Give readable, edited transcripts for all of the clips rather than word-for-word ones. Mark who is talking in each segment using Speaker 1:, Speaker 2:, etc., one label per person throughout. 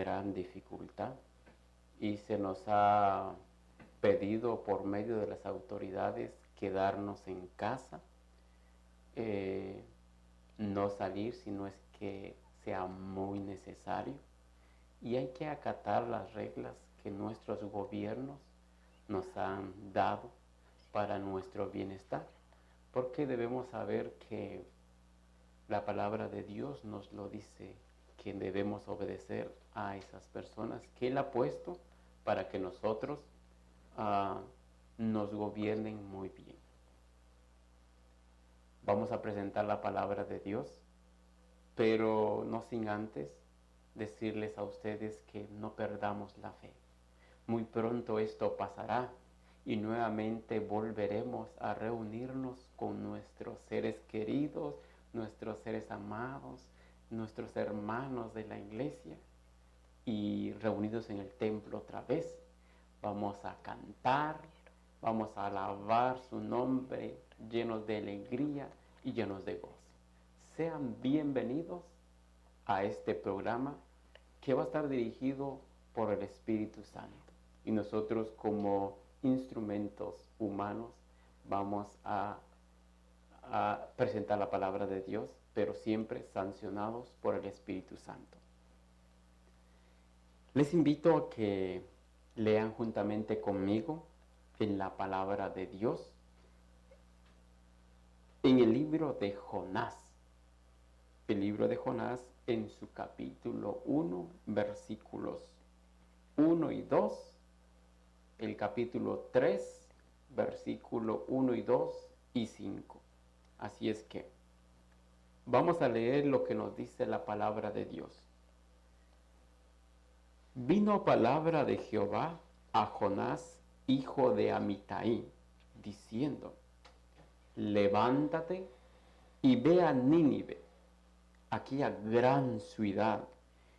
Speaker 1: gran dificultad y se nos ha pedido por medio de las autoridades quedarnos en casa, no salir si no es que sea muy necesario, y hay que acatar las reglas que nuestros gobiernos nos han dado para nuestro bienestar, porque debemos saber que la palabra de Dios nos lo dice, que debemos obedecer a esas personas que Él ha puesto para que nosotros nos gobiernen muy bien. Vamos a presentar la palabra de Dios, pero no sin antes decirles a ustedes que no perdamos la fe. Muy pronto esto pasará y nuevamente volveremos a reunirnos con nuestros seres queridos, nuestros seres amados, nuestros hermanos de la iglesia, y reunidos en el templo otra vez. Vamos a cantar, vamos a alabar su nombre llenos de alegría y llenos de gozo. Sean bienvenidos a este programa que va a estar dirigido por el Espíritu Santo. Y nosotros como instrumentos humanos vamos a presentar la palabra de Dios, pero siempre sancionados por el Espíritu Santo. Les invito a que lean juntamente conmigo en la palabra de Dios, en el libro de Jonás. El libro de Jonás en su capítulo 1, versículos 1 y 2, el capítulo 3, versículo 1 y 2 y 5. Así es que vamos a leer lo que nos dice la palabra de Dios. Vino palabra de Jehová a Jonás, hijo de Amitai, diciendo: levántate y ve a Nínive, aquella gran ciudad,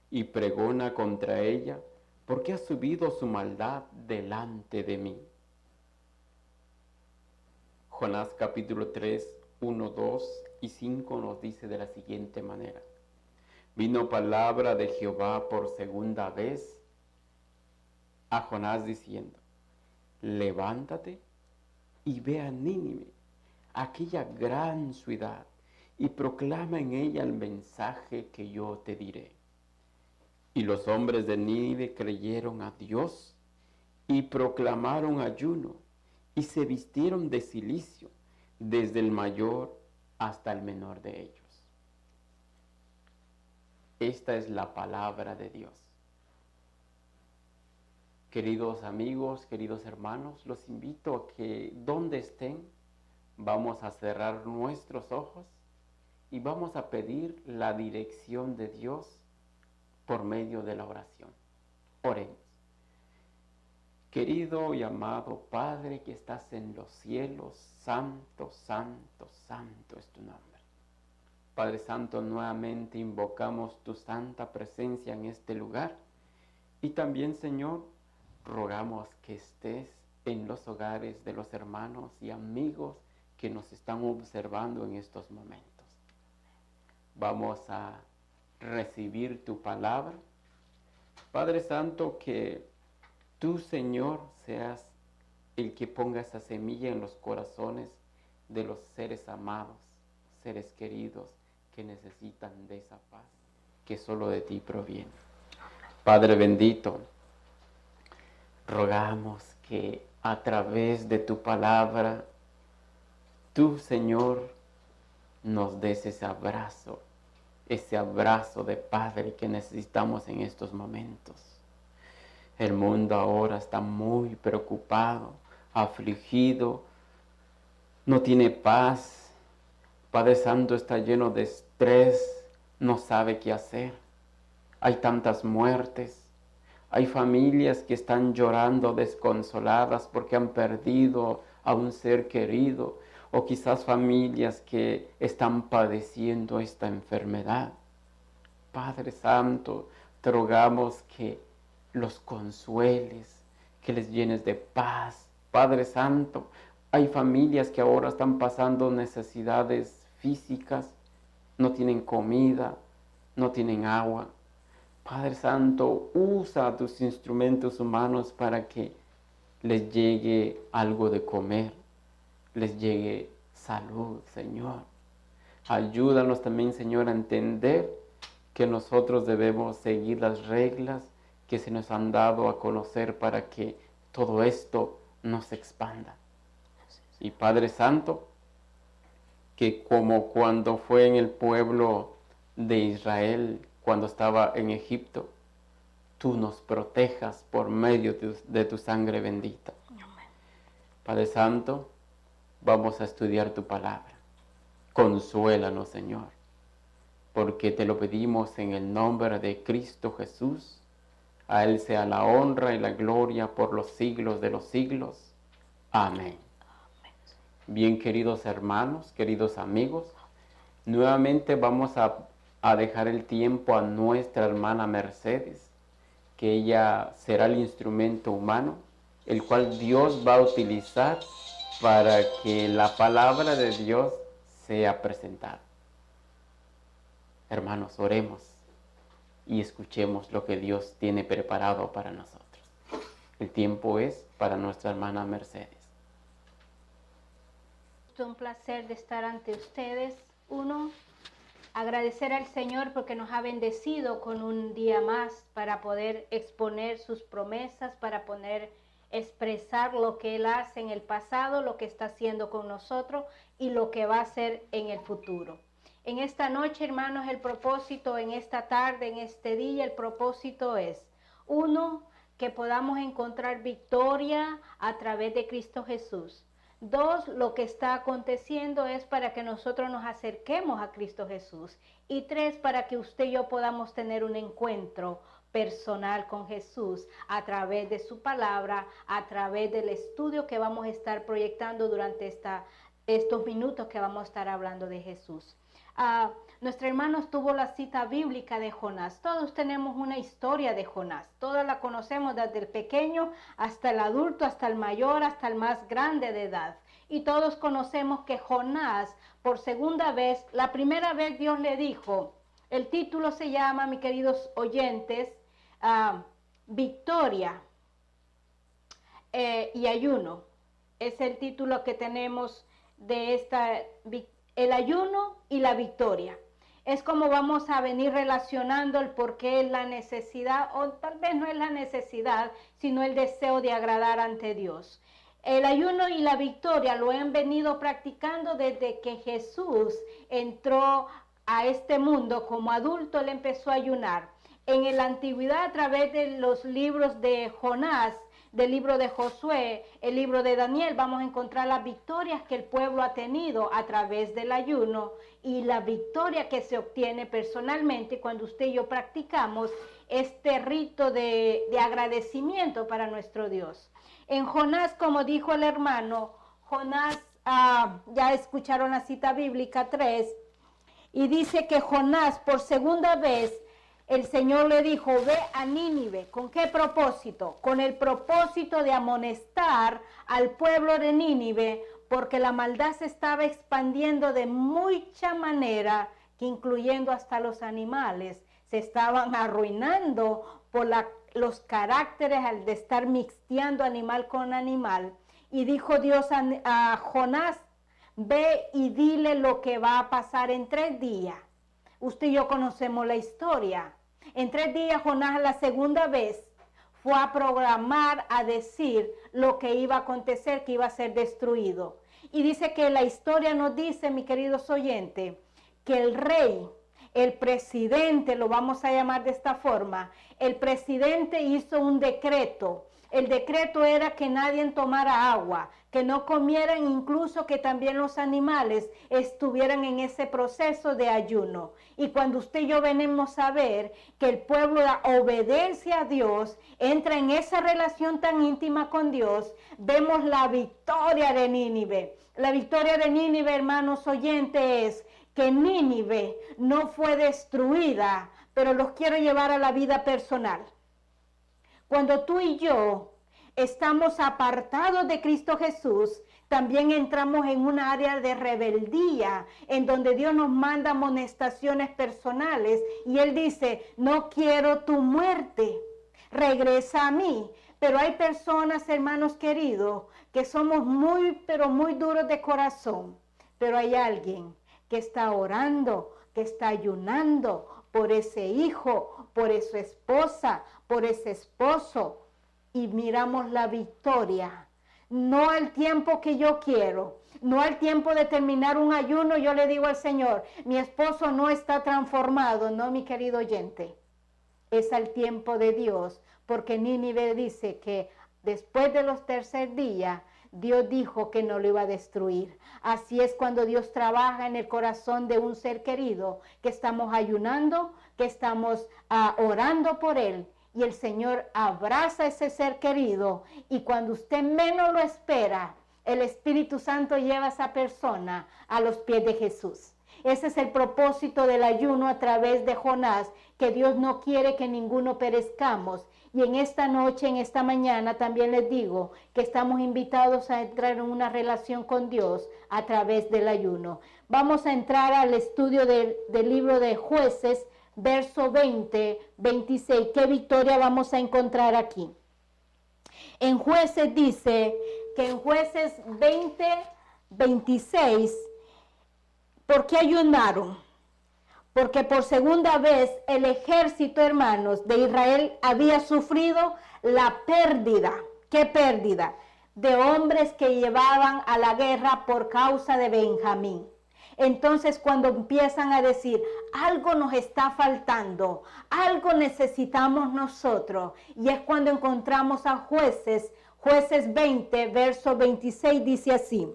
Speaker 1: y pregona contra ella, porque ha subido su maldad delante de mí. Jonás capítulo 3, 1, 2 y 5 nos dice de la siguiente manera: vino palabra de Jehová por segunda vez a Jonás diciendo: levántate y ve a Nínive, aquella gran ciudad, y proclama en ella el mensaje que yo te diré. Y los hombres de Nínive creyeron a Dios y proclamaron ayuno y se vistieron de cilicio, desde el mayor hasta el menor de ellos. Esta es la palabra de Dios. Queridos amigos, queridos hermanos, los invito a que donde estén, vamos a cerrar nuestros ojos y vamos a pedir la dirección de Dios por medio de la oración. Oremos. Querido y amado Padre que estás en los cielos, santo, santo, santo es tu nombre. Padre Santo, nuevamente invocamos tu santa presencia en este lugar y también, Señor, rogamos que estés en los hogares de los hermanos y amigos que nos están observando en estos momentos. Vamos a recibir tu palabra. Padre Santo, que tú, Señor, seas el que ponga esa semilla en los corazones de los seres amados, seres queridos que necesitan de esa paz que solo de ti proviene. Padre bendito, rogamos que a través de tu palabra, tú, Señor, nos des ese abrazo de Padre que necesitamos en estos momentos. El mundo ahora está muy preocupado, afligido, no tiene paz. Padre Santo está lleno de estrés, no sabe qué hacer. Hay tantas muertes, hay familias que están llorando desconsoladas porque han perdido a un ser querido, o quizás familias que están padeciendo esta enfermedad. Padre Santo, te rogamos que los consueles, que les llenes de paz. Padre Santo, hay familias que ahora están pasando necesidades físicas, no tienen comida, no tienen agua. Padre Santo, usa a tus instrumentos humanos para que les llegue algo de comer, les llegue salud, Señor. Ayúdanos también, Señor, a entender que nosotros debemos seguir las reglas que se nos han dado a conocer para que todo esto nos expanda. Y Padre Santo, que como cuando fue en el pueblo de Israel, cuando estaba en Egipto, tú nos protejas por medio de tu sangre bendita. Padre Santo, vamos a estudiar tu palabra. Consuélanos, Señor, porque te lo pedimos en el nombre de Cristo Jesús. A Él sea la honra y la gloria por los siglos de los siglos. Amén. Bien, queridos hermanos, queridos amigos, nuevamente vamos a dejar el tiempo a nuestra hermana Mercedes, que ella será el instrumento humano, el cual Dios va a utilizar para que la palabra de Dios sea presentada. Hermanos, oremos y escuchemos lo que Dios tiene preparado para nosotros. El tiempo es para nuestra hermana Mercedes.
Speaker 2: Es un placer de estar ante ustedes. Uno, agradecer al Señor porque nos ha bendecido con un día más para poder exponer sus promesas, para poder expresar lo que Él hace en el pasado, lo que está haciendo con nosotros y lo que va a hacer en el futuro. En esta noche, hermanos, el propósito, en esta tarde, en este día, el propósito es, uno, que podamos encontrar victoria a través de Cristo Jesús. Dos, lo que está aconteciendo es para que nosotros nos acerquemos a Cristo Jesús. Y tres, para que usted y yo podamos tener un encuentro personal con Jesús a través de su palabra, a través del estudio que vamos a estar proyectando durante estos minutos que vamos a estar hablando de Jesús. Nuestro hermano tuvo la cita bíblica de Jonás. Todos tenemos una historia de Jonás. Todos la conocemos desde el pequeño hasta el adulto, hasta el mayor, hasta el más grande de edad. Y todos conocemos que Jonás, por segunda vez, la primera vez Dios le dijo, el título se llama, mis queridos oyentes, Victoria y ayuno. Es el título que tenemos de el ayuno y la victoria. Es como vamos a venir relacionando el por qué es la necesidad, o tal vez no es la necesidad, sino el deseo de agradar ante Dios. El ayuno y la victoria lo han venido practicando desde que Jesús entró a este mundo como adulto. Él empezó a ayunar. En la antigüedad, a través de los libros de Jonás, del libro de Josué, el libro de Daniel, vamos a encontrar las victorias que el pueblo ha tenido a través del ayuno y la victoria que se obtiene personalmente cuando usted y yo practicamos este rito de agradecimiento para nuestro Dios. En Jonás, como dijo el hermano, Jonás, ya escucharon la cita bíblica 3, y dice que Jonás por segunda vez el Señor le dijo, ve a Nínive. ¿Con qué propósito? Con el propósito de amonestar al pueblo de Nínive, porque la maldad se estaba expandiendo de mucha manera, que incluyendo hasta los animales, se estaban arruinando por los caracteres al de estar mixteando animal con animal. Y dijo Dios a Jonás, ve y dile lo que va a pasar en 3 días. Usted y yo conocemos la historia. En 3 días Jonás la segunda vez fue a programar, a decir lo que iba a acontecer, que iba a ser destruido. Y dice que la historia nos dice, mis queridos oyentes, que el rey, el presidente, lo vamos a llamar de esta forma, el presidente hizo un decreto. El decreto era que nadie tomara agua, que no comieran, incluso que también los animales estuvieran en ese proceso de ayuno. Y cuando usted y yo venimos a ver que el pueblo obedece a Dios, entra en esa relación tan íntima con Dios, vemos la victoria de Nínive. La victoria de Nínive, hermanos oyentes, es que Nínive no fue destruida, pero los quiero llevar a la vida personal. Cuando tú y yo estamos apartados de Cristo Jesús, también entramos en un área de rebeldía, en donde Dios nos manda amonestaciones personales y Él dice, no quiero tu muerte, regresa a mí. Pero hay personas, hermanos queridos, que somos pero muy duros de corazón. Pero hay alguien que está orando, que está ayunando por ese hijo, por esa esposa, por ese esposo. Y miramos la victoria. No al tiempo que yo quiero, no al tiempo de terminar un ayuno, yo le digo al Señor, mi esposo no está transformado, no, mi querido oyente. Es al tiempo de Dios, porque Nínive dice que después de los tercer días, Dios dijo que no lo iba a destruir. Así es cuando Dios trabaja en el corazón de un ser querido, que estamos ayunando, que estamos orando por él. Y el Señor abraza a ese ser querido y cuando usted menos lo espera, el Espíritu Santo lleva a esa persona a los pies de Jesús. Ese es el propósito del ayuno a través de Jonás, que Dios no quiere que ninguno perezcamos. Y en esta noche, en esta mañana, también les digo que estamos invitados a entrar en una relación con Dios a través del ayuno. Vamos a entrar al estudio del libro de Jueces, verso 20, 26. ¿Qué victoria vamos a encontrar aquí? En Jueces dice que en Jueces 20, 26, ¿por qué ayunaron? Porque por segunda vez el ejército, hermanos, de Israel había sufrido la pérdida. ¿Qué pérdida? De hombres que llevaban a la guerra por causa de Benjamín. Entonces cuando empiezan a decir, algo nos está faltando, algo necesitamos nosotros, y es cuando encontramos a Jueces 20, verso 26, dice así.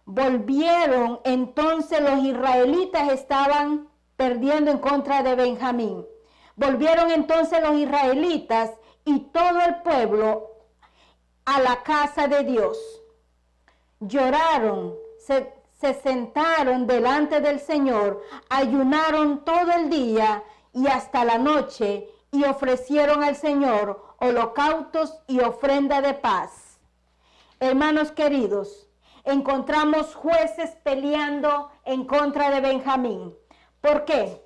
Speaker 2: Volvieron, entonces los israelitas estaban perdiendo en contra de Benjamín. Volvieron entonces los israelitas y todo el pueblo a la casa de Dios. Lloraron, se sentaron delante del Señor, ayunaron todo el día y hasta la noche y ofrecieron al Señor holocaustos y ofrenda de paz. Hermanos queridos, encontramos jueces peleando en contra de Benjamín. ¿Por qué?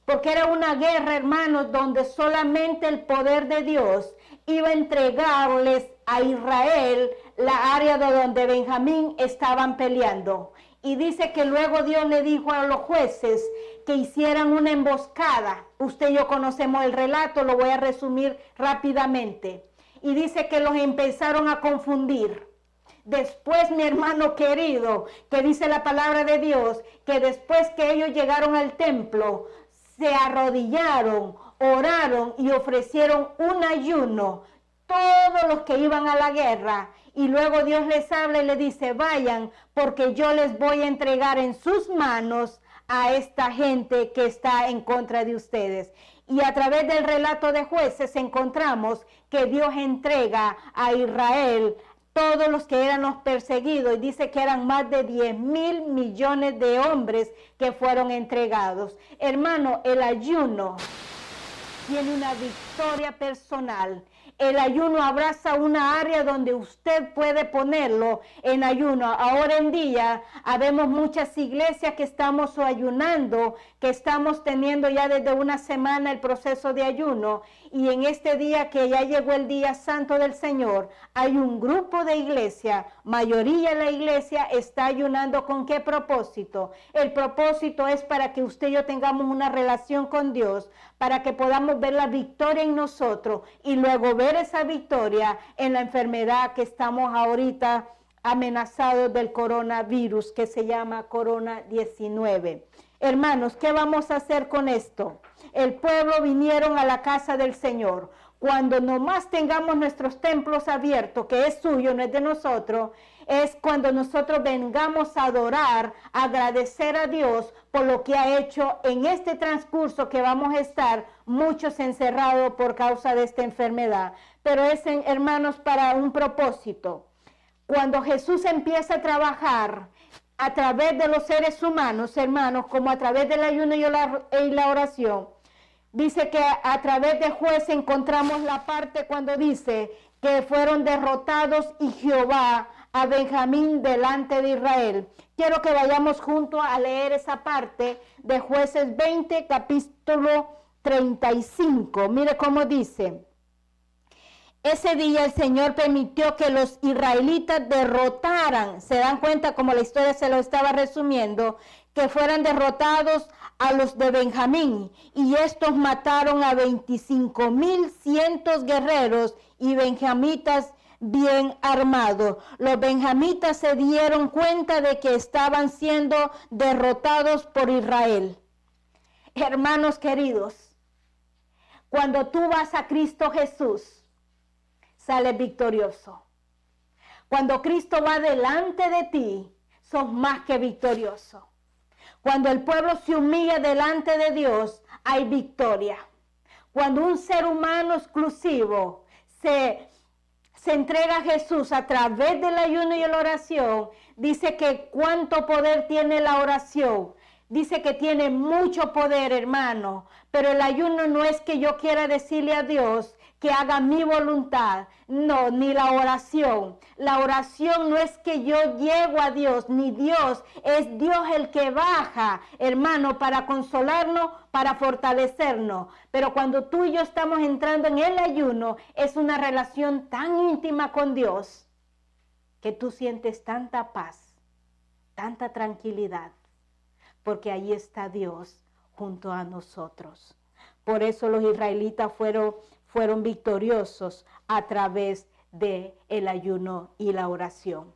Speaker 2: Porque era una guerra, hermanos, donde solamente el poder de Dios iba a entregarles a Israel la área de donde Benjamín estaban peleando. Y dice que luego Dios le dijo a los jueces que hicieran una emboscada. Usted y yo conocemos el relato, lo voy a resumir rápidamente. Y dice que los empezaron a confundir. Después, mi hermano querido, que dice la palabra de Dios, que después que ellos llegaron al templo, se arrodillaron, oraron y ofrecieron un ayuno, todos los que iban a la guerra. Y luego Dios les habla y les dice, vayan, porque yo les voy a entregar en sus manos a esta gente que está en contra de ustedes. Y a través del relato de Jueces encontramos que Dios entrega a Israel todos los que eran los perseguidos, y dice que eran más de 10,000 millones de hombres que fueron entregados. Hermano, el ayuno tiene una victoria personal. El ayuno abraza una área donde usted puede ponerlo en ayuno. Ahora en día, habemos muchas iglesias que estamos ayunando, que estamos teniendo ya desde una semana el proceso de ayuno. Y en este día que ya llegó el día santo del Señor, hay un grupo de iglesia, mayoría de la iglesia está ayunando. ¿Con qué propósito? El propósito es para que usted y yo tengamos una relación con Dios, para que podamos ver la victoria en nosotros y luego ver esa victoria en la enfermedad que estamos ahorita amenazados del coronavirus, que se llama Corona-19. Hermanos, ¿qué vamos a hacer con esto? El pueblo vinieron a la casa del Señor. Cuando nomás tengamos nuestros templos abiertos, que es suyo, no es de nosotros, es cuando nosotros vengamos a adorar, a agradecer a Dios por lo que ha hecho en este transcurso que vamos a estar muchos encerrados por causa de esta enfermedad. Pero es, hermanos, para un propósito. Cuando Jesús empieza a trabajar a través de los seres humanos, hermanos, como a través del ayuno y la oración, Dice que a través de Jueces encontramos la parte cuando dice que fueron derrotados y Jehová a Benjamín delante de Israel. Quiero que vayamos juntos a leer esa parte de Jueces 20, capítulo 35. Mire cómo dice. Ese día el Señor permitió que los israelitas derrotaran, se dan cuenta como la historia se lo estaba resumiendo, que fueran derrotados a los de Benjamín, y estos mataron a 25,100 guerreros y benjamitas bien armados. Los benjamitas se dieron cuenta de que estaban siendo derrotados por Israel. Hermanos queridos, cuando tú vas a Cristo Jesús, sales victorioso. Cuando Cristo va delante de ti, sos más que victorioso. Cuando el pueblo se humilla delante de Dios, hay victoria. Cuando un ser humano exclusivo se entrega a Jesús a través del ayuno y la oración, dice que cuánto poder tiene la oración. Dice que tiene mucho poder, hermano, pero el ayuno no es que yo quiera decirle a Dios que haga mi voluntad, no, ni la oración. La oración no es que yo llego a Dios, ni Dios, es Dios el que baja, hermano, para consolarnos, para fortalecernos. Pero cuando tú y yo estamos entrando en el ayuno, es una relación tan íntima con Dios, que tú sientes tanta paz, tanta tranquilidad, porque ahí está Dios junto a nosotros. Por eso los israelitas fueron victoriosos a través del ayuno y la oración.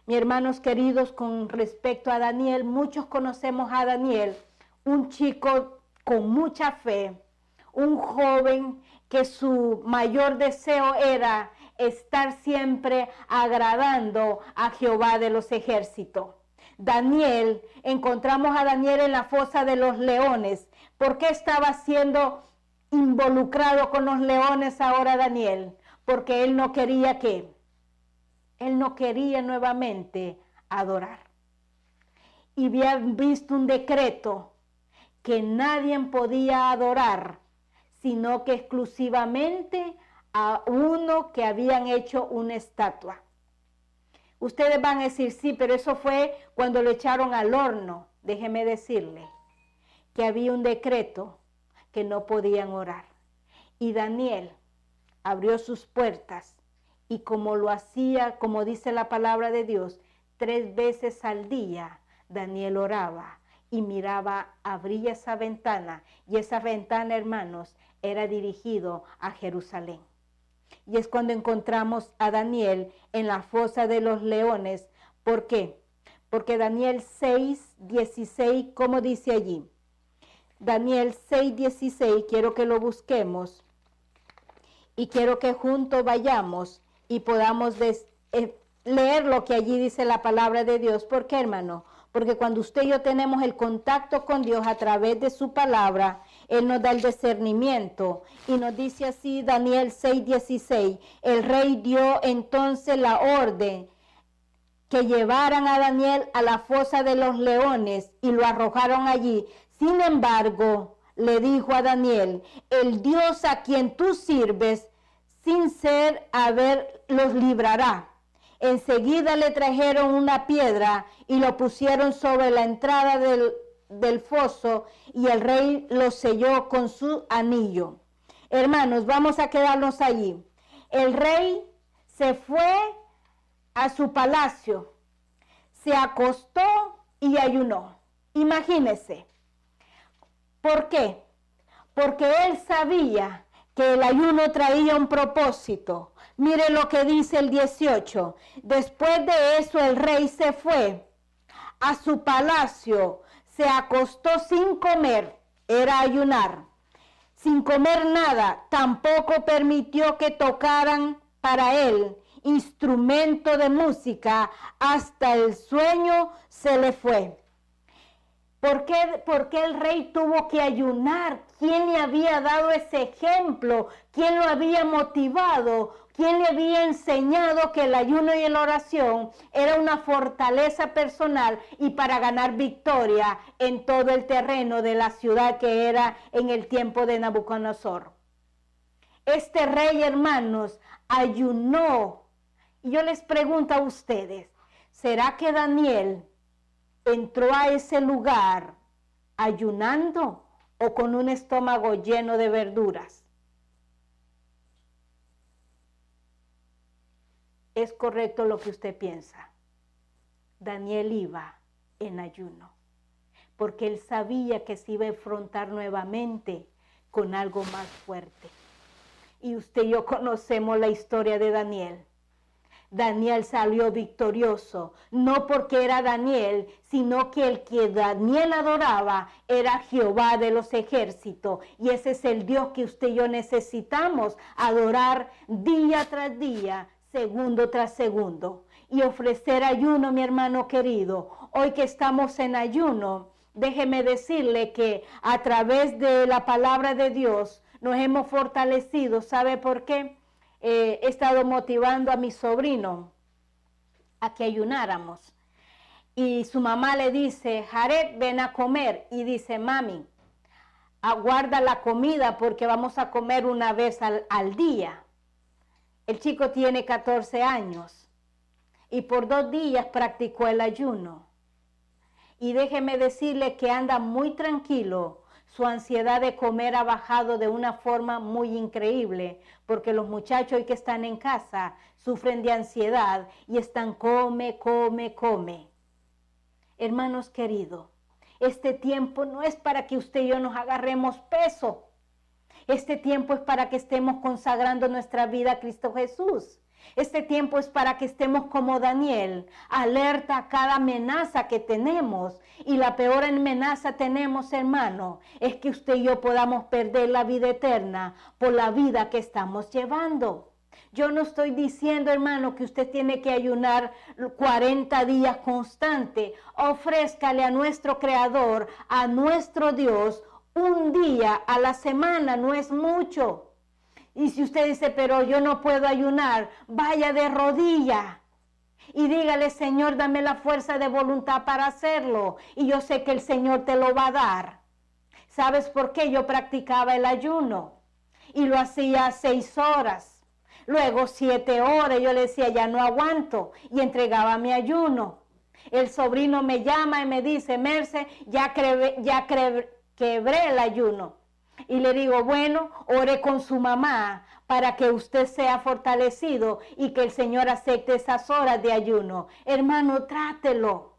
Speaker 2: Mis hermanos queridos, con respecto a Daniel, muchos conocemos a Daniel, un chico con mucha fe, un joven que su mayor deseo era estar siempre agradando a Jehová de los ejércitos. Daniel, encontramos a Daniel en la fosa de los leones. ¿Por qué estaba siendo involucrado con los leones ahora Daniel? Porque él no quería él no quería nuevamente adorar. Y había visto un decreto que nadie podía adorar, sino que exclusivamente a uno que habían hecho una estatua. Ustedes van a decir, sí, pero eso fue cuando lo echaron al horno. Déjeme decirle que había un decreto que no podían orar. Y Daniel abrió sus puertas y como lo hacía, como dice la palabra de Dios, 3 veces al día, Daniel oraba y miraba, abría esa ventana, y esa ventana, hermanos, era dirigido a Jerusalén. Y es cuando encontramos a Daniel en la fosa de los leones. ¿Por qué? Porque Daniel 6:16, ¿cómo dice allí? Daniel 6:16, quiero que lo busquemos y quiero que juntos vayamos y podamos leer lo que allí dice la palabra de Dios. ¿Por qué, hermano? Porque cuando usted y yo tenemos el contacto con Dios a través de su palabra, Él nos da el discernimiento. Y nos dice así Daniel 6:16, el rey dio entonces la orden que llevaran a Daniel a la fosa de los leones y lo arrojaron allí. Sin embargo, le dijo a Daniel, el Dios a quien tú sirves, sin ser los librará. Enseguida le trajeron una piedra y lo pusieron sobre la entrada del foso y el rey lo selló con su anillo. Hermanos, vamos a quedarnos allí. El rey se fue a su palacio, se acostó y ayunó. Imagínense. ¿Por qué? Porque él sabía que el ayuno traía un propósito. Mire lo que dice el 18. Después de eso el rey se fue a su palacio, se acostó sin comer, era ayunar, sin comer nada, tampoco permitió que tocaran para él instrumento de música, hasta el sueño se le fue. ¿Por qué el rey tuvo que ayunar? ¿Quién le había dado ese ejemplo? ¿Quién lo había motivado? ¿Quién le había enseñado que el ayuno y la oración era una fortaleza personal y para ganar victoria en todo el terreno de la ciudad que era en el tiempo de Nabucodonosor? Este rey, hermanos, ayunó. Y yo les pregunto a ustedes, ¿será que Daniel entró a ese lugar ayunando o con un estómago lleno de verduras? Es correcto lo que usted piensa. Daniel iba en ayuno, porque él sabía que se iba a enfrentar nuevamente con algo más fuerte. Y usted y yo conocemos la historia de Daniel. Daniel salió victorioso, no porque era Daniel, sino que el que Daniel adoraba era Jehová de los ejércitos. Y ese es el Dios que usted y yo necesitamos adorar día tras día, segundo tras segundo. Y ofrecer ayuno, mi hermano querido. Hoy que estamos en ayuno, déjeme decirle que a través de la palabra de Dios nos hemos fortalecido. ¿Sabe por qué? He estado motivando a mi sobrino a que ayunáramos. Y su mamá le dice, Jared, ven a comer. Y dice, mami, aguarda la comida porque vamos a comer una vez al día. El chico tiene 14 años y por 2 días practicó el ayuno. Y déjeme decirle que anda muy tranquilo. Su ansiedad de comer ha bajado de una forma muy increíble, porque los muchachos hoy que están en casa sufren de ansiedad y están come. Hermanos queridos, este tiempo no es para que usted y yo nos agarremos peso. Este tiempo es para que estemos consagrando nuestra vida a Cristo Jesús. Este tiempo es para que estemos como Daniel, alerta a cada amenaza que tenemos. Y la peor amenaza tenemos, hermano, es que usted y yo podamos perder la vida eterna por la vida que estamos llevando. Yo no estoy diciendo, hermano, que usted tiene que ayunar 40 días constante. Ofrézcale a nuestro Creador, a nuestro Dios, un día a la semana, no es mucho. Y si usted dice, pero yo no puedo ayunar, vaya de rodilla y dígale, Señor, dame la fuerza de voluntad para hacerlo. Y yo sé que el Señor te lo va a dar. ¿Sabes por qué? Yo practicaba el ayuno y lo hacía 6 horas. Luego 7 horas, yo le decía, ya no aguanto, y entregaba mi ayuno. El sobrino me llama y me dice, Merce, quebré el ayuno. Y le digo, bueno, ore con su mamá para que usted sea fortalecido y que el Señor acepte esas horas de ayuno. Hermano, trátelo.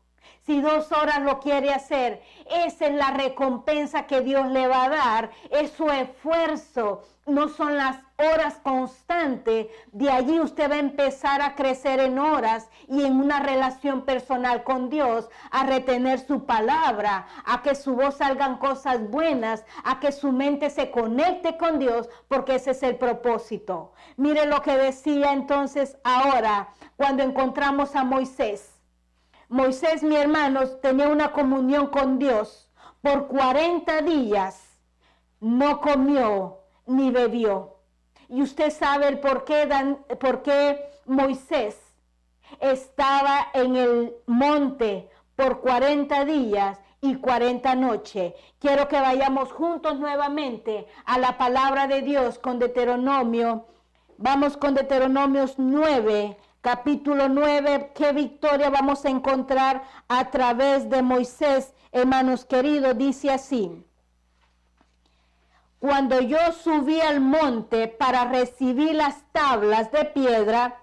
Speaker 2: Si 2 horas lo quiere hacer, esa es la recompensa que Dios le va a dar. Es su esfuerzo, no son las horas constantes. De allí usted va a empezar a crecer en horas y en una relación personal con Dios, a retener su palabra, a que su voz salgan cosas buenas, a que su mente se conecte con Dios, porque ese es el propósito. Mire lo que decía entonces ahora cuando encontramos a Moisés. Moisés, mi hermano, tenía una comunión con Dios. Por 40 días no comió ni bebió. Y usted sabe el por qué Moisés estaba en el monte por 40 días y 40 noches. Quiero que vayamos juntos nuevamente a la palabra de Dios con Deuteronomio. Vamos con Deuteronomios 9. Capítulo 9, qué victoria vamos a encontrar a través de Moisés, hermanos queridos, dice así. Cuando yo subí al monte para recibir las tablas de piedra,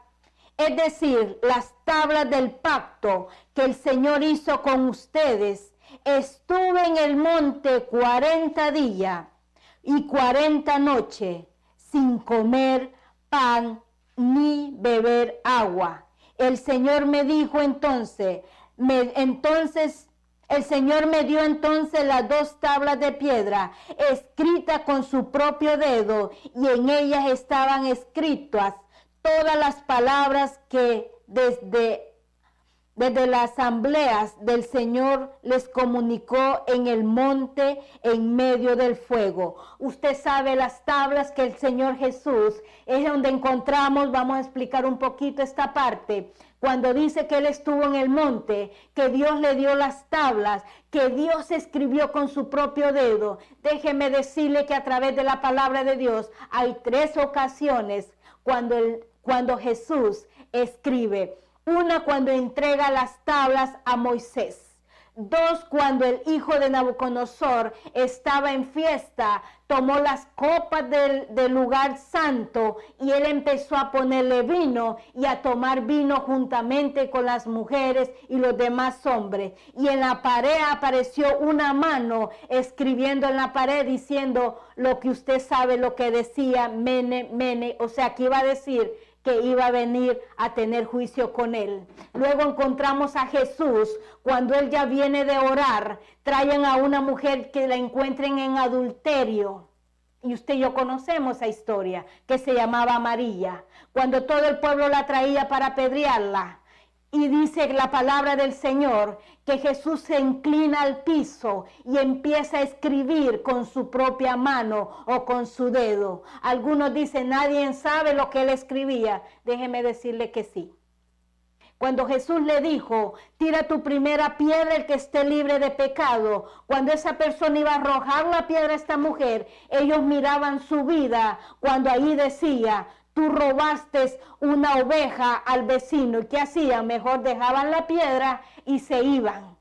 Speaker 2: es decir, las tablas del pacto que el Señor hizo con ustedes, estuve en el monte 40 días y 40 noches sin comer pan ni beber agua. El Señor me dijo entonces, el Señor me dio entonces las 2 tablas de piedra escritas con su propio dedo, y en ellas estaban escritas todas las palabras que desde desde las asambleas del Señor les comunicó en el monte en medio del fuego. Usted sabe las tablas que el Señor Jesús es donde encontramos, vamos a explicar un poquito esta parte, cuando dice que Él estuvo en el monte, que Dios le dio las tablas, que Dios escribió con su propio dedo. Déjeme decirle que a través de la palabra de Dios hay 3 ocasiones cuando Jesús escribe. Una, cuando entrega las tablas a Moisés. 2, cuando el hijo de Nabucodonosor estaba en fiesta, tomó las copas del lugar santo y él empezó a ponerle vino y a tomar vino juntamente con las mujeres y los demás hombres. Y en la pared apareció una mano escribiendo en la pared diciendo lo que usted sabe, lo que decía Mene, Mene, o sea, que iba a decir que iba a venir a tener juicio con él. Luego encontramos a Jesús, cuando él ya viene de orar, traen a una mujer que la encuentren en adulterio. Y usted y yo conocemos esa historia, que se llamaba María. Cuando todo el pueblo la traía para apedrearla. Y dice la palabra del Señor que Jesús se inclina al piso y empieza a escribir con su propia mano o con su dedo. Algunos dicen, nadie sabe lo que él escribía. Déjeme decirle que sí. Cuando Jesús le dijo, tira tu primera piedra el que esté libre de pecado, cuando esa persona iba a arrojar la piedra a esta mujer, ellos miraban su vida cuando ahí decía, tú robaste una oveja al vecino. ¿Y qué hacían? Mejor dejaban la piedra y se iban.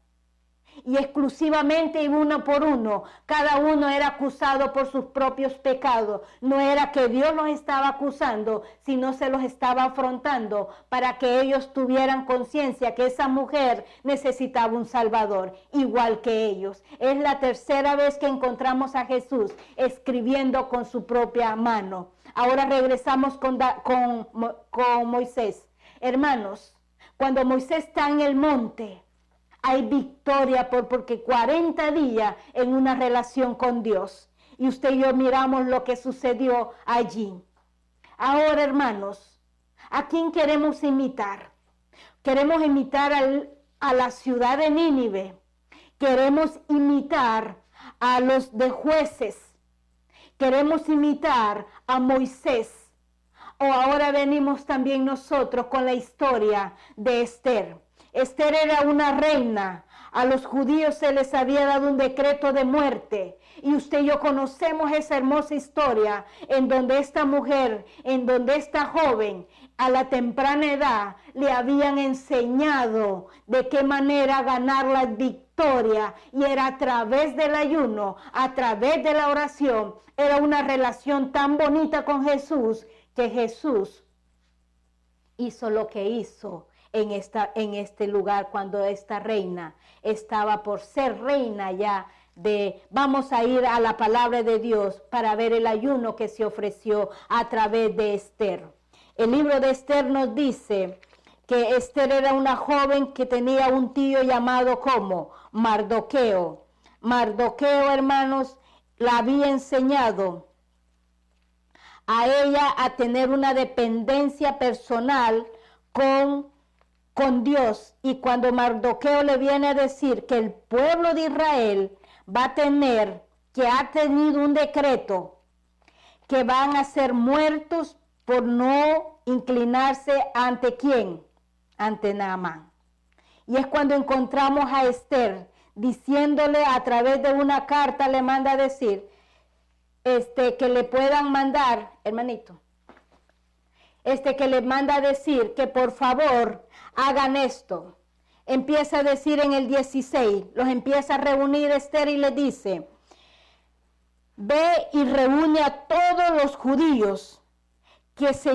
Speaker 2: Y exclusivamente iba uno por uno. Cada uno era acusado por sus propios pecados. No era que Dios los estaba acusando, sino se los estaba afrontando para que ellos tuvieran conciencia que esa mujer necesitaba un Salvador, igual que ellos. Es la tercera vez que encontramos a Jesús escribiendo con su propia mano. Ahora regresamos con Moisés. Hermanos, cuando Moisés está en el monte, hay victoria porque 40 días en una relación con Dios. Y usted y yo miramos lo que sucedió allí. Ahora, hermanos, ¿a quién queremos imitar? Queremos imitar a la ciudad de Nínive. Queremos imitar a los de Jueces. Queremos imitar a Moisés. O ahora venimos también nosotros con la historia de Esther. Esther era una reina. A los judíos se les había dado un decreto de muerte. Y usted y yo conocemos esa hermosa historia en donde esta mujer, en donde esta joven, a la temprana edad, le habían enseñado de qué manera ganar la victoria. Y era a través del ayuno, a través de la oración. Era una relación tan bonita con Jesús que Jesús hizo lo que hizo en este lugar cuando esta reina estaba por ser reina ya vamos a ir a la palabra de Dios para ver el ayuno que se ofreció a través de Esther. El libro de Esther nos dice que Esther era una joven que tenía un tío llamado como Mardoqueo. Mardoqueo, hermanos, la había enseñado a ella a tener una dependencia personal con Dios. Y cuando Mardoqueo le viene a decir que el pueblo de Israel ha tenido un decreto que van a ser muertos por no inclinarse ante ¿quién? Ante Naamán. Y es cuando encontramos a Esther diciéndole a través de una carta, le manda a decir que le puedan mandar, hermanito, que le manda a decir que por favor hagan esto. Empieza a decir en el 16, los empieza a reunir Esther y le dice, ve y reúne a todos los judíos que se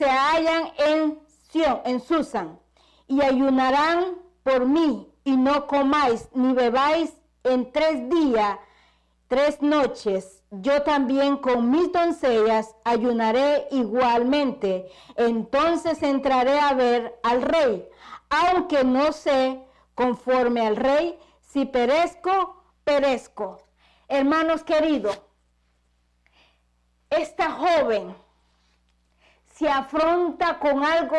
Speaker 2: hallan en Susan y ayunarán por mí y no comáis ni bebáis en 3 días, 3 noches. Yo también con mis doncellas ayunaré igualmente. Entonces entraré a ver al rey, aunque no sé conforme al rey, si perezco, perezco. Hermanos queridos, esta joven se afronta con algo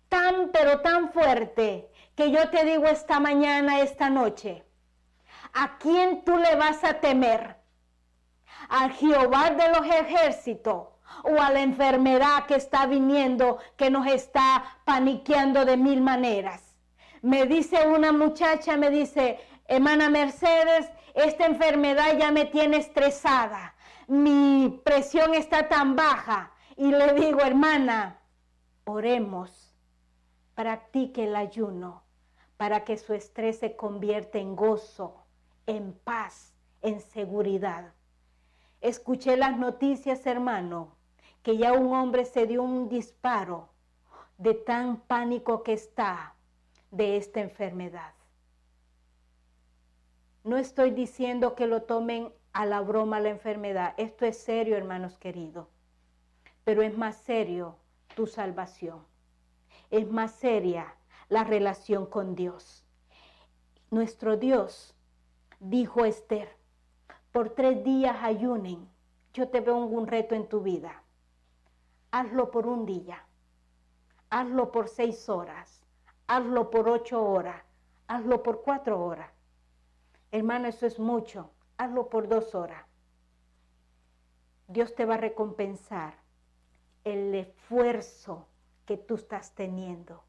Speaker 2: tan pero tan fuerte que yo te digo esta mañana, esta noche, ¿a quién tú le vas a temer? ¿Al Jehová de los ejércitos o a la enfermedad que está viniendo, que nos está paniqueando de mil maneras? Me dice una muchacha, me dice, hermana Mercedes, esta enfermedad ya me tiene estresada, mi presión está tan baja. Y le digo, hermana, oremos, practique el ayuno para que su estrés se convierta en gozo, en paz, en seguridad. Escuché las noticias, hermano, que ya un hombre se dio un disparo de tan pánico que está de esta enfermedad. No estoy diciendo que lo tomen a la broma la enfermedad. Esto es serio, hermanos queridos. Pero es más serio tu salvación. Es más seria la relación con Dios. Nuestro Dios dijo a Esther, por 3 días ayunen. Yo te veo un reto en tu vida. Hazlo por un día. Hazlo por 6 horas. Hazlo por 8 horas. Hazlo por 4 horas. Hermano, eso es mucho. Hazlo por 2 horas. Dios te va a recompensar el esfuerzo que tú estás teniendo.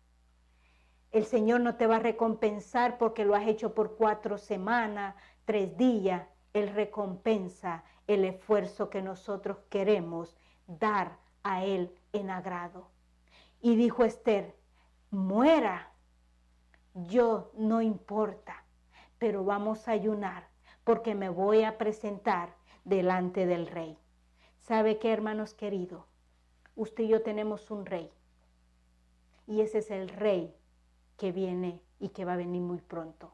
Speaker 2: El Señor no te va a recompensar porque lo has hecho por 4 semanas, 3 días. Él recompensa el esfuerzo que nosotros queremos dar a Él en agrado. Y dijo Esther, muera, yo no importa, pero vamos a ayunar porque me voy a presentar delante del rey. ¿Sabe qué, hermanos queridos? Usted y yo tenemos un rey. Y ese es el rey que viene y que va a venir muy pronto.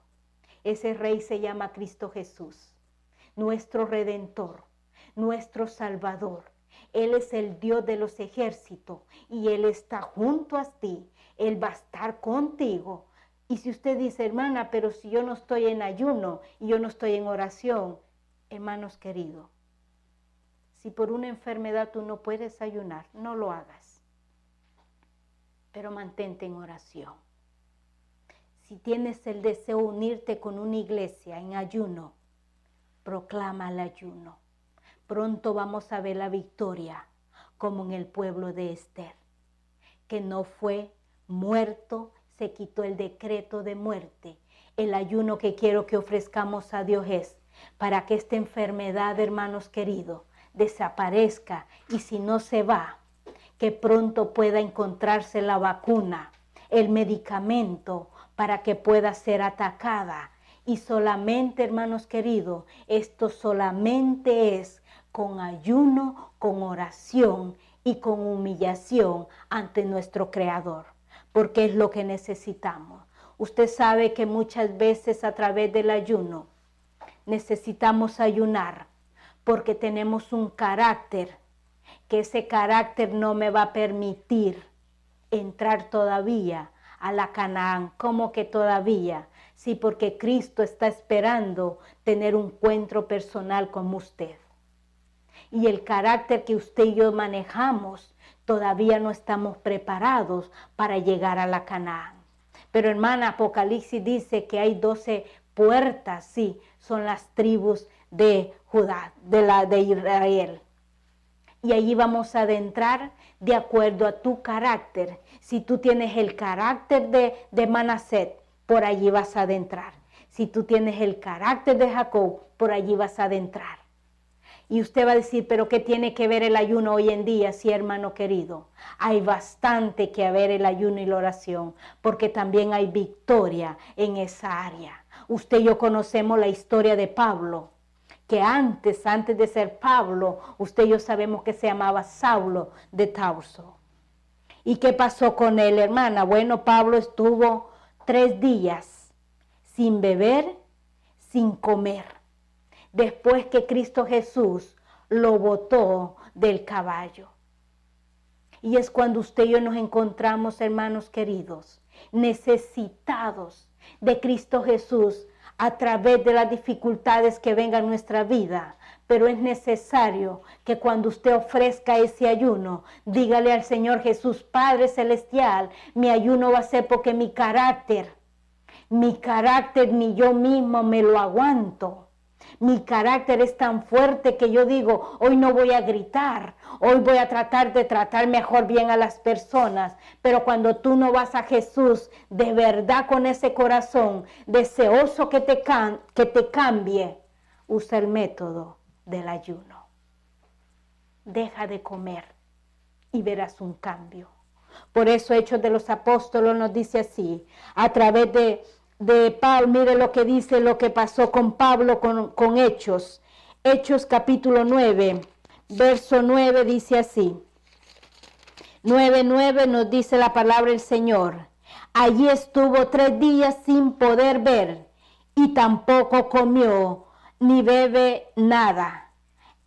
Speaker 2: Ese rey se llama Cristo Jesús, nuestro Redentor, nuestro Salvador. Él es el Dios de los ejércitos y Él está junto a ti. Él va a estar contigo. Y si usted dice, hermana, pero si yo no estoy en ayuno y yo no estoy en oración, hermanos queridos, si por una enfermedad tú no puedes ayunar, no lo hagas. Pero mantente en oración. Si tienes el deseo de unirte con una iglesia en ayuno, proclama el ayuno. Pronto vamos a ver la victoria, como en el pueblo de Esther, que no fue muerto, se quitó el decreto de muerte. El ayuno que quiero que ofrezcamos a Dios es para que esta enfermedad, hermanos queridos, desaparezca, y si no se va, que pronto pueda encontrarse la vacuna, el medicamento para que pueda ser atacada. Y solamente, hermanos queridos, esto solamente es con ayuno, con oración y con humillación ante nuestro Creador, porque es lo que necesitamos. Usted sabe que muchas veces a través del ayuno necesitamos ayunar porque tenemos un carácter, que ese carácter no me va a permitir entrar todavía a la Canaán. ¿Cómo que todavía? Sí, porque Cristo está esperando tener un encuentro personal con usted. Y el carácter que usted y yo manejamos, todavía no estamos preparados para llegar a la Canaán. Pero hermana, Apocalipsis dice que hay 12 puertas, sí, son las tribus de Judá, de Israel. Y allí vamos a adentrar de acuerdo a tu carácter. Si tú tienes el carácter de Manaset, por allí vas a adentrar. Si tú tienes el carácter de Jacob, por allí vas a adentrar. Y usted va a decir, pero ¿qué tiene que ver el ayuno hoy en día? Sí, hermano querido, hay bastante que ver el ayuno y la oración, porque también hay victoria en esa área. Usted y yo conocemos la historia de Pablo, que antes de ser Pablo, usted y yo sabemos que se llamaba Saulo de Tarso. ¿Y qué pasó con él, hermana? Bueno, Pablo estuvo 3 días sin beber, sin comer, después que Cristo Jesús lo botó del caballo. Y es cuando usted y yo nos encontramos, hermanos queridos, necesitados de Cristo Jesús a través de las dificultades que vengan en nuestra vida, pero es necesario que cuando usted ofrezca ese ayuno, dígale al Señor Jesús, Padre Celestial, mi ayuno va a ser porque mi carácter ni yo mismo me lo aguanto. Mi carácter es tan fuerte que yo digo, hoy no voy a gritar, hoy voy a tratar de tratar mejor bien a las personas. Pero cuando tú no vas a Jesús de verdad con ese corazón deseoso que te cambie, usa el método del ayuno. Deja de comer y verás un cambio. Por eso Hechos de los Apóstoles nos dice así, a través de Pablo, mire lo que dice, lo que pasó con Pablo con Hechos. Hechos capítulo 9, verso 9 dice así. 9:9 nos dice la palabra del Señor. Allí estuvo 3 días sin poder ver y tampoco comió ni bebe nada.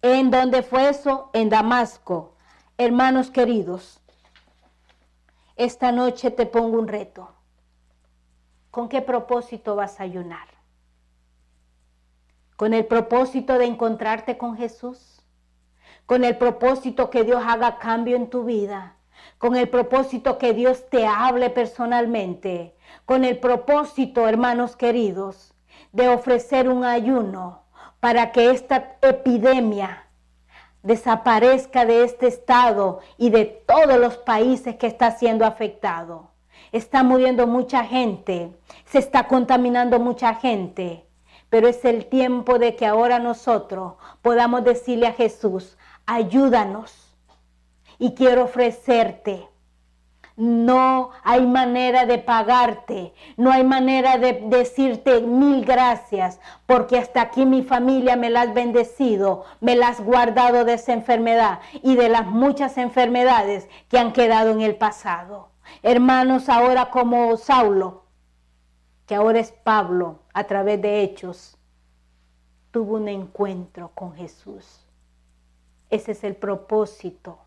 Speaker 2: ¿En dónde fue eso? En Damasco. Hermanos queridos, esta noche te pongo un reto. ¿Con qué propósito vas a ayunar? ¿Con el propósito de encontrarte con Jesús? ¿Con el propósito que Dios haga cambio en tu vida? ¿Con el propósito que Dios te hable personalmente? ¿Con el propósito, hermanos queridos, de ofrecer un ayuno para que esta epidemia desaparezca de este estado y de todos los países que está siendo afectado? Está muriendo mucha gente, se está contaminando mucha gente, pero es el tiempo de que ahora nosotros podamos decirle a Jesús, ayúdanos y quiero ofrecerte. No hay manera de pagarte, no hay manera de decirte 1000 gracias, porque hasta aquí mi familia me la has bendecido, me la has guardado de esa enfermedad y de las muchas enfermedades que han quedado en el pasado. Hermanos, ahora como Saulo, que ahora es Pablo, a través de Hechos, tuvo un encuentro con Jesús. Ese es el propósito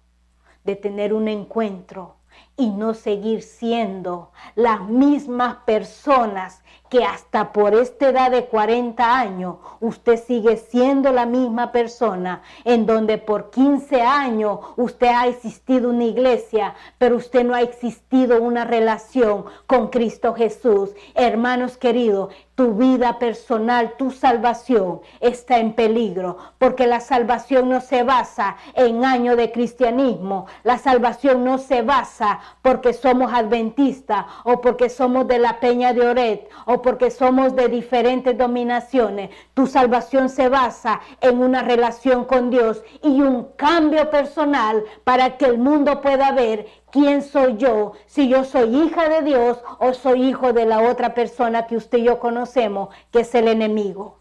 Speaker 2: de tener un encuentro y no seguir siendo las mismas personas que hasta por esta edad de 40 años usted sigue siendo la misma persona, en donde por 15 años usted ha existido una iglesia, pero usted no ha existido una relación con Cristo Jesús. Hermanos queridos, tu vida personal, tu salvación está en peligro, porque la salvación no se basa en años de cristianismo, la salvación no se basa porque somos adventistas o porque somos de la Peña de Oret o porque somos de diferentes denominaciones. Tu salvación se basa en una relación con Dios y un cambio personal para que el mundo pueda ver quién soy yo, si yo soy hija de Dios o soy hijo de la otra persona que usted y yo conocemos, que es el enemigo.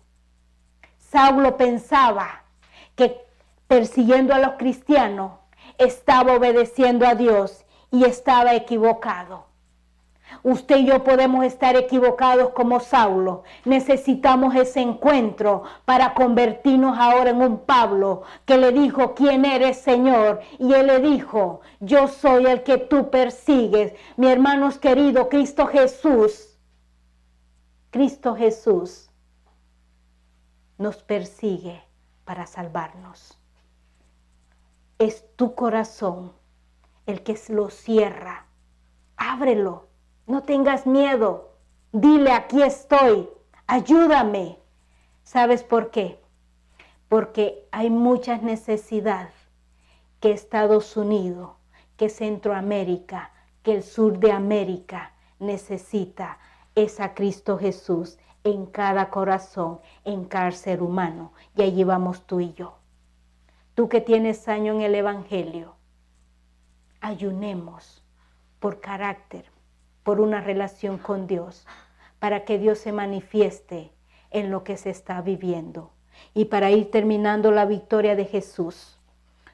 Speaker 2: Saulo pensaba que persiguiendo a los cristianos estaba obedeciendo a Dios y estaba equivocado. Usted y yo podemos estar equivocados como Saulo. Necesitamos ese encuentro para convertirnos ahora en un Pablo que le dijo, ¿quién eres, Señor? Y él le dijo, yo soy el que tú persigues. Mi hermanos queridos, Cristo Jesús nos persigue para salvarnos. Es tu corazón el que lo cierra. Ábrelo. No tengas miedo. Dile, aquí estoy. Ayúdame. ¿Sabes por qué? Porque hay muchas necesidades que Estados Unidos, que Centroamérica, que el sur de América necesita. Es a Cristo Jesús en cada corazón, en cada ser humano. Y allí vamos tú y yo. Tú que tienes años en el Evangelio, ayunemos por carácter, por una relación con Dios, para que Dios se manifieste en lo que se está viviendo. Y para ir terminando la victoria de Jesús,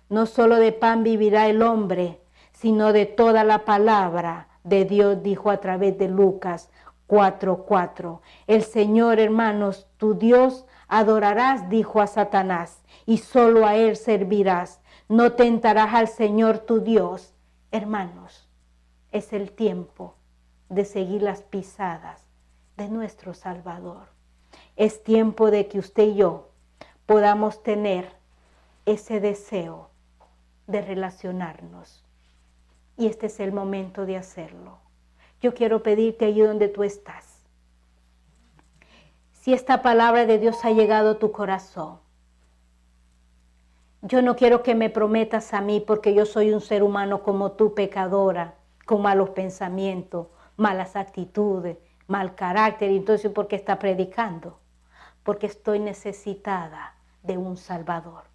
Speaker 2: no solo de pan vivirá el hombre, sino de toda la palabra de Dios, dijo a través de Lucas 4:4. El Señor, hermanos, tu Dios adorarás, dijo a Satanás, y solo a Él servirás. No tentarás al Señor tu Dios. Hermanos, es el tiempo de seguir las pisadas de nuestro Salvador. Es tiempo de que usted y yo podamos tener ese deseo de relacionarnos. Y este es el momento de hacerlo. Yo quiero pedirte allí donde tú estás. Si esta palabra de Dios ha llegado a tu corazón, yo no quiero que me prometas a mí, porque yo soy un ser humano como tú, pecadora, con malos pensamientos, malas actitudes, mal carácter. Entonces, ¿por qué está predicando? Porque estoy necesitada de un Salvador.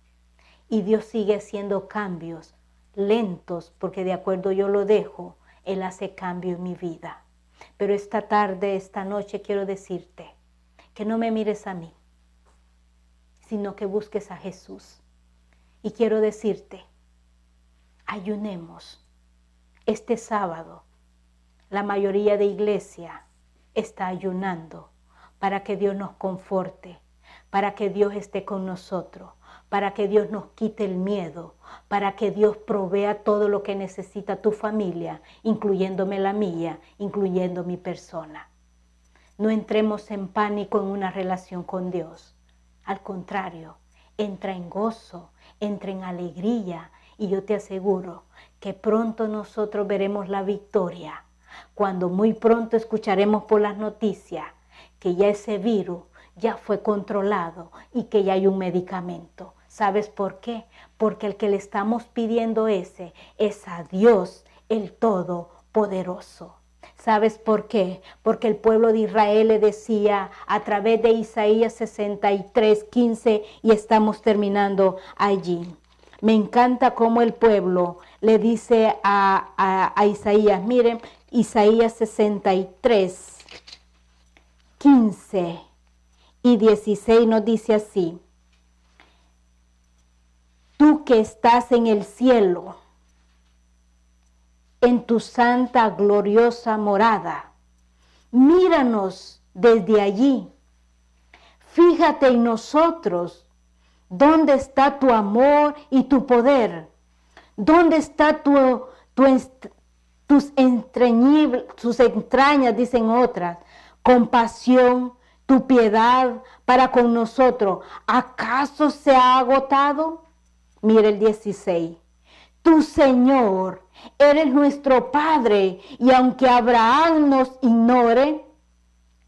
Speaker 2: Y Dios sigue haciendo cambios lentos, porque de acuerdo yo lo dejo, Él hace cambio en mi vida. Pero esta tarde, esta noche, quiero decirte que no me mires a mí, sino que busques a Jesús. Y quiero decirte, ayunemos. Este sábado, la mayoría de iglesia está ayunando para que Dios nos conforte, para que Dios esté con nosotros, para que Dios nos quite el miedo, para que Dios provea todo lo que necesita tu familia, incluyéndome la mía, incluyendo mi persona. No entremos en pánico en una relación con Dios. Al contrario, entra en gozo, entra en alegría, y yo te aseguro que pronto nosotros veremos la victoria, cuando muy pronto escucharemos por las noticias que ya ese virus ya fue controlado y que ya hay un medicamento. ¿Sabes por qué? Porque el que le estamos pidiendo es a Dios, el Todopoderoso. ¿Sabes por qué? Porque el pueblo de Israel le decía a través de Isaías 63:15, y estamos terminando allí. Me encanta cómo el pueblo le dice a Isaías, miren, Isaías 63:15 y 16 nos dice así: tú que estás en el cielo, en tu santa, gloriosa morada, míranos desde allí. Fíjate en nosotros. ¿Dónde está tu amor y tu poder? ¿Dónde está tus entrañas, dicen otras, compasión, tu piedad para con nosotros? ¿Acaso se ha agotado? Mire el 16. Tu Señor, eres nuestro Padre, y aunque Abraham nos ignore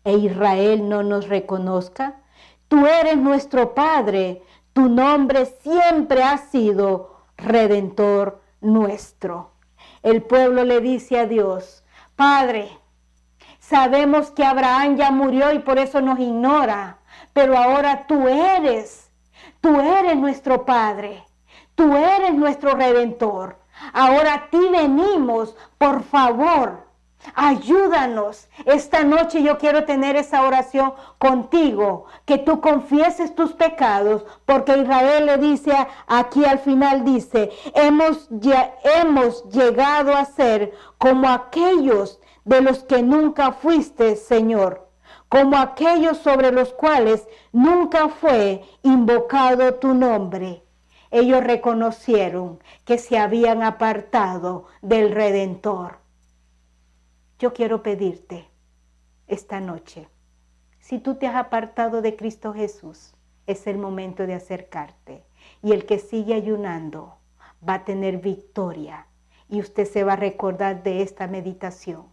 Speaker 2: e Israel no nos reconozca, tú eres nuestro Padre. Tu nombre siempre ha sido Redentor nuestro. El pueblo le dice a Dios, Padre, sabemos que Abraham ya murió y por eso nos ignora, pero ahora tú eres nuestro Padre, tú eres nuestro Redentor. Ahora a ti venimos, por favor, ayúdanos. Esta noche yo quiero tener esa oración contigo, que tú confieses tus pecados, porque Israel le dice aquí al final, dice, hemos llegado a ser como aquellos de los que nunca fuiste, Señor, como aquellos sobre los cuales nunca fue invocado tu nombre. Ellos reconocieron que se habían apartado del Redentor. Yo quiero pedirte esta noche, si tú te has apartado de Cristo Jesús, es el momento de acercarte. Y el que sigue ayunando va a tener victoria. Y usted se va a recordar de esta meditación,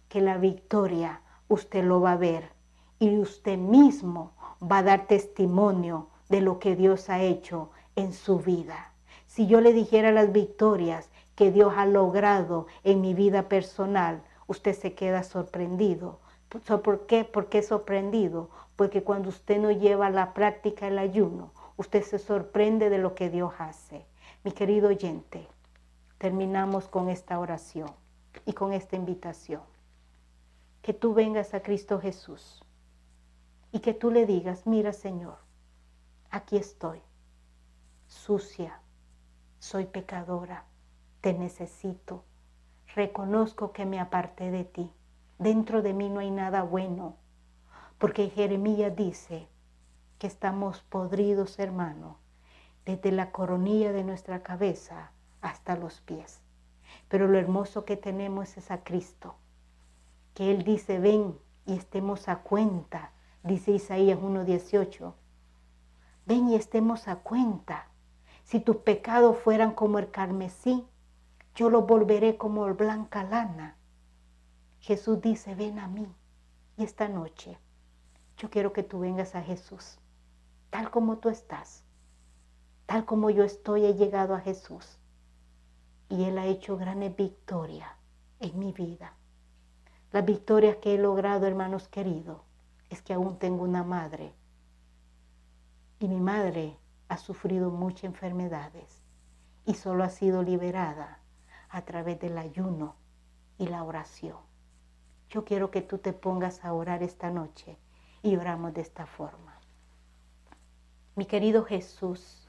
Speaker 2: que la victoria usted lo va a ver. Y usted mismo va a dar testimonio de lo que Dios ha hecho en su vida. Si yo le dijera las victorias que Dios ha logrado en mi vida personal, usted se queda sorprendido. ¿Por qué? ¿Por qué sorprendido? Porque cuando usted no lleva a la práctica el ayuno, usted se sorprende de lo que Dios hace. Mi querido oyente, terminamos con esta oración y con esta invitación. Que tú vengas a Cristo Jesús y que tú le digas, mira Señor, aquí estoy, sucia, soy pecadora, te necesito. Reconozco que me aparté de ti. Dentro de mí no hay nada bueno. Porque Jeremías dice que estamos podridos, hermano, desde la coronilla de nuestra cabeza hasta los pies. Pero lo hermoso que tenemos es a Cristo. Que Él dice, ven y estemos a cuenta, dice Isaías 1:18. ven y estemos a cuenta. Si tus pecados fueran como el carmesí, yo los volveré como blanca lana. Jesús dice, ven a mí. Y esta noche yo quiero que tú vengas a Jesús, tal como tú estás, tal como yo estoy, he llegado a Jesús. Y Él ha hecho grandes victorias en mi vida. Las victorias que he logrado, hermanos queridos, es que aún tengo una madre. Y mi madre ha sufrido muchas enfermedades y solo ha sido liberada a través del ayuno y la oración. Yo quiero que tú te pongas a orar esta noche y oramos de esta forma. Mi querido Jesús,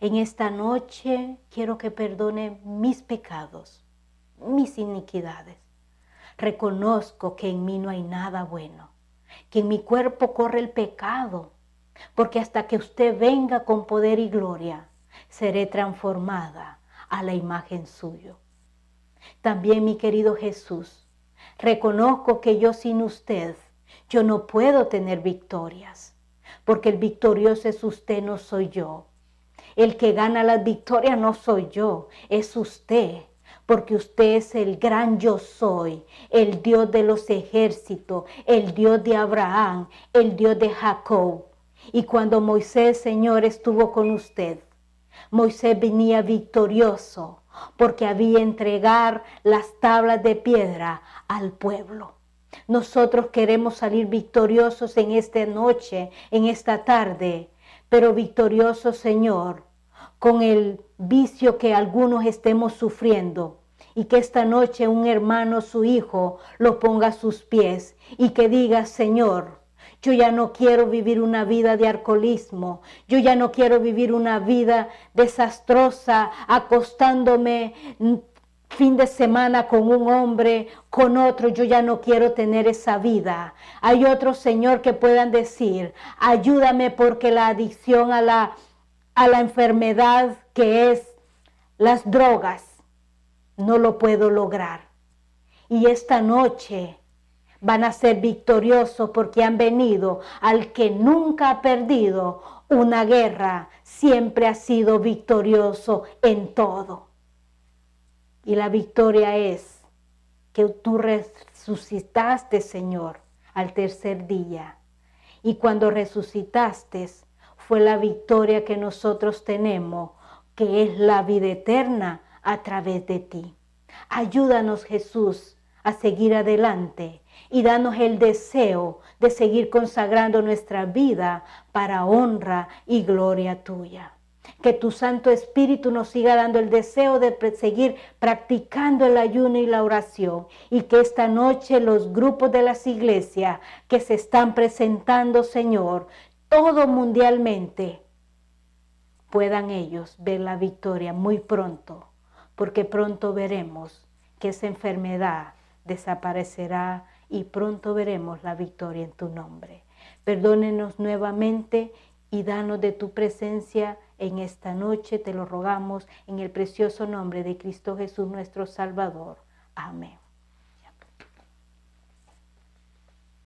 Speaker 2: en esta noche quiero que perdone mis pecados, mis iniquidades. Reconozco que en mí no hay nada bueno, que en mi cuerpo corre el pecado, porque hasta que usted venga con poder y gloria, seré transformada a la imagen suya. También, mi querido Jesús, reconozco que yo sin usted, yo no puedo tener victorias, porque el victorioso es usted, no soy yo. El que gana las victorias no soy yo, es usted, porque usted es el gran yo soy, el Dios de los ejércitos, el Dios de Abraham, el Dios de Jacob. Y cuando Moisés, Señor, estuvo con usted, Moisés venía victorioso porque había entregar las tablas de piedra al pueblo. Nosotros queremos salir victoriosos en esta noche, en esta tarde, pero victoriosos, Señor, con el vicio que algunos estemos sufriendo, y que esta noche un hermano, su hijo, lo ponga a sus pies y que diga, Señor, yo ya no quiero vivir una vida de alcoholismo. Yo ya no quiero vivir una vida desastrosa, acostándome fin de semana con un hombre, con otro. Yo ya no quiero tener esa vida. Hay otros, Señor, que puedan decir, ayúdame porque la adicción a la enfermedad que es las drogas, no lo puedo lograr. Y esta noche van a ser victoriosos porque han venido al que nunca ha perdido una guerra, siempre ha sido victorioso en todo. Y la victoria es que tú resucitaste, Señor, al tercer día. Y cuando resucitaste, fue la victoria que nosotros tenemos, que es la vida eterna a través de ti. Ayúdanos, Jesús, a seguir adelante y danos el deseo de seguir consagrando nuestra vida para honra y gloria tuya. Que tu Santo Espíritu nos siga dando el deseo de seguir practicando el ayuno y la oración, y que esta noche los grupos de las iglesias que se están presentando, Señor, todo mundialmente, puedan ellos ver la victoria muy pronto, porque pronto veremos que esa enfermedad desaparecerá y pronto veremos la victoria en tu nombre. Perdónenos nuevamente y danos de tu presencia en esta noche, te lo rogamos en el precioso nombre de Cristo Jesús nuestro Salvador. Amén.